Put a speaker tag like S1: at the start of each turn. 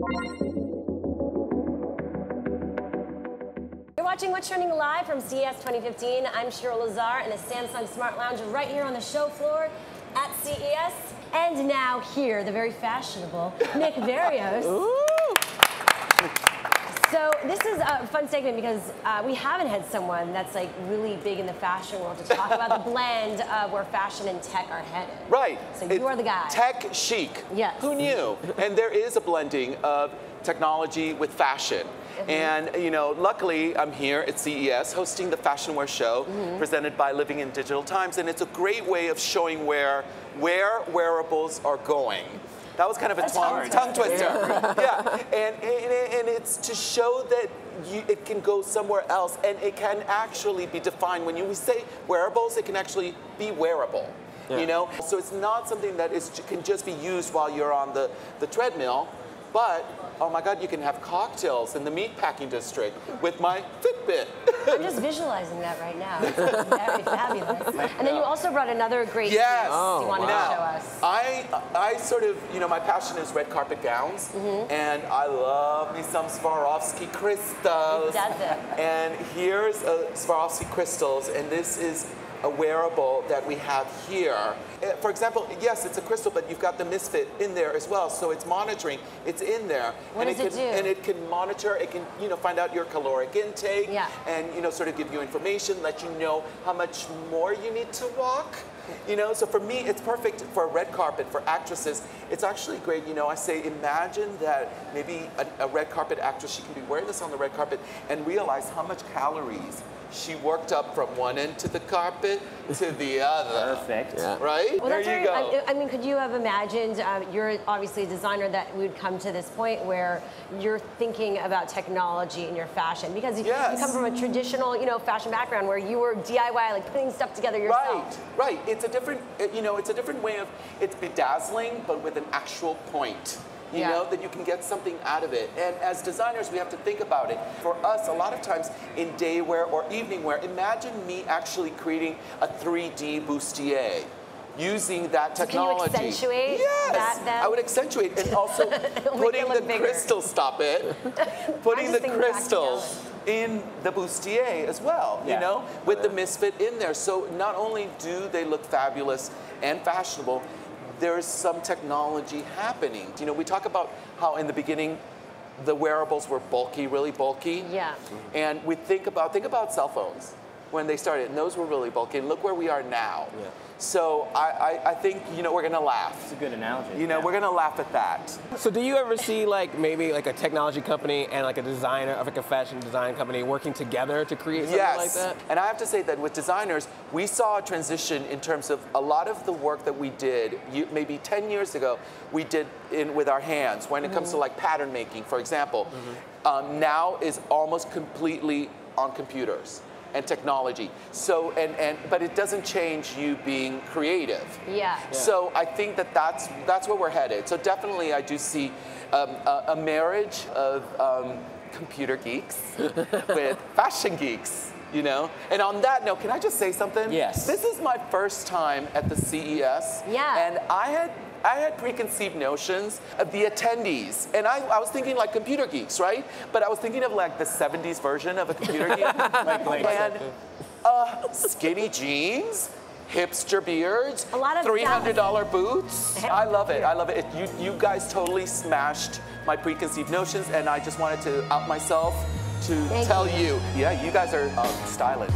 S1: You're watching What's Trending Live from CES 2015. I'm Cheryl Lazar in the Samsung Smart Lounge right here on the show floor at CES. And now here, the very fashionable Nick VERREOS. So this is a fun segment because we haven't had someone that's like really big in the fashion world to talk about the blend of where fashion and tech are headed.
S2: Right.
S1: So you are the guy.
S2: Tech chic.
S1: Yes.
S2: Who knew? And there is a blending of technology with fashion. And, you know, luckily I'm here at CES hosting the Fashion Wear Show presented by Living in Digital Times. And it's a great way of showing where wearables are going. That was kind of a tongue twister. Yeah, and it's to show that it can go somewhere else, and it can actually be defined. When we say wearables, it can actually be wearable. Yeah. You know, so it's not something that can just be used while you're on the treadmill, but oh my God, you can have cocktails in the meatpacking district with my Fitbit.
S1: I'm just visualizing that right now. It's very fabulous. And then you also brought another great piece you wanted to show us.
S2: I sort of, you know, my passion is red carpet gowns, and I love me some Swarovski crystals.
S1: Does it?
S2: And here's a Swarovski crystals, and this is a wearable that we have here. For example, yes, it's a crystal, but you've got the Misfit in there as well, so it's monitoring. It's in there.
S1: What does it do?
S2: And it can monitor. It can, you know, find out your caloric intake, and you know, sort of give you information, let you know how much more you need to walk. You know, so for me, it's perfect for a red carpet for actresses. It's actually great. You know, I say, imagine that maybe a red carpet actress, she can be wearing this on the red carpet and realize how much calories she worked up from one end to the carpet to the other.
S3: Perfect.
S2: Yeah. Right?
S1: Well,
S2: there you go.
S1: I mean, could you have imagined, you're obviously a designer, that we would come to this point where you're thinking about technology in your fashion? Because you come from a traditional, you know, fashion background where you were DIY, like putting stuff together yourself.
S2: Right. It's a different, you know, it's a different way of, it's bedazzling, but with an actual point. You know, that you can get something out of it. And as designers, we have to think about it. For us, a lot of times in day wear or evening wear, imagine me actually creating a 3D bustier using that technology.
S1: Can you accentuate that then?
S2: I would accentuate, and also putting the crystal, putting the crystals in the bustier as well, you know, with the Misfit in there. So not only do they look fabulous and fashionable, there is some technology happening. You know, we talk about how in the beginning the wearables were bulky, really bulky.
S1: Yeah.
S2: And we think about cell phones when they started, and those were really bulky. And look where we are now. Yeah. So I think, you know, we're gonna laugh.
S3: It's a good analogy.
S2: You know, we're gonna laugh at that.
S4: So do you ever see like maybe like a technology company and like a designer of like a fashion design company working together to create something like that?
S2: And I have to say that with designers, we saw a transition in terms of a lot of the work that we did, maybe 10 years ago, we did with our hands when it comes to like pattern making, for example, now is almost completely on computers and technology. So, but it doesn't change you being creative.
S1: Yeah.
S2: So I think that's where we're headed. So definitely I do see a marriage of computer geeks with fashion geeks, you know? And on that note, can I just say something?
S4: Yes.
S2: This is my first time at the CES.
S1: Yeah.
S2: And I had preconceived notions of the attendees. And I was thinking like computer geeks, right? But I was thinking of like the 70s version of a computer geek. And skinny jeans, hipster beards,
S1: a lot of
S2: $300 boots. I love it. I love it. You guys totally smashed my preconceived notions, and I just wanted to out myself to tell you, yeah, you guys are styling.